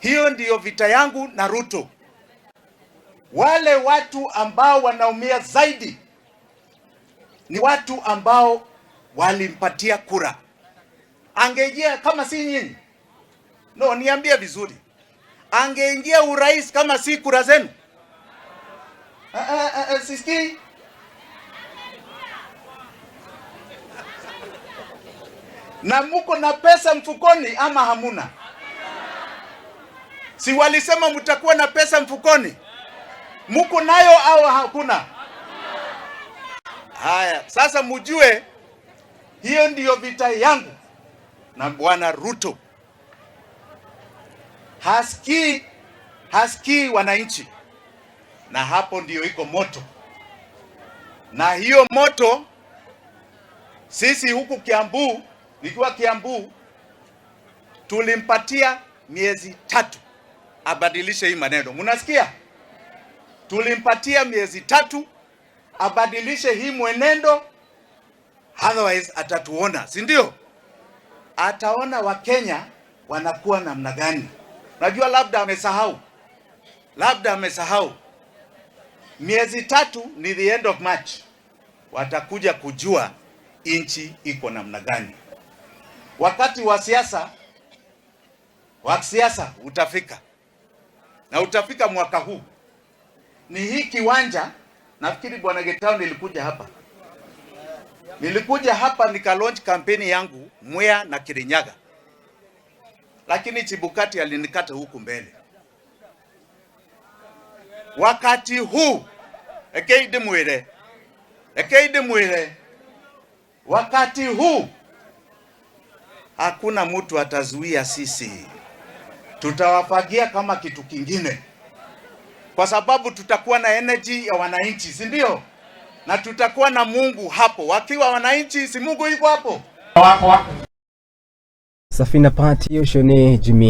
Hiyo ndiyo vita yangu na Ruto. Wale watu ambao wanaumia zaidi ni watu ambao walimpatia kura. Angeingia kama si nyinyi. No, niambie vizuri. Angeingia urais kama si kura zenu? Siski. Na muko na pesa mfukoni ama hamuna? Si walisema mtakuwa na pesa mfukoni? Muko nayo au hakuna? Haya, sasa mjue hiyo ndiyo vita yangu na Bwana Ruto. Hasikii wananchi, na hapo ndiyo iko moto. Na hiyo moto sisi huku Kiambu, nikiwa Kiambu, tulimpatia miezi 3 abadilishe hii maneno. Mnasikia? Tulimpatia miezi 3 abadilishe hii mwenendo, otherwise atatuona, si ndio? Ataona Wakenya wanakuwa namna gani. Najua labda amesahau. Miezi 3 ni the end of March. Watakuja kujua inchi iko namna gani. Wakati wa siasa utafika. Na utafika mwaka huu. Ni hii kiwanja, nafikiri Bwana Getao nilikuja hapa nika launch kampeni yangu Mwea na Kirinyaga. Lakini Chibukati alinikata huku mbele. Wakati huu ekeide mwire wakati huu hakuna mtu atazuia sisi. Tutawafagia kama kitu kingine, kwa sababu tutakuwa na energy ya wananchi, si ndio? Na tutakuwa na Mungu hapo. Wakiwa wananchi, si Mungu yuko hapo. Safina party yoshone Jimmy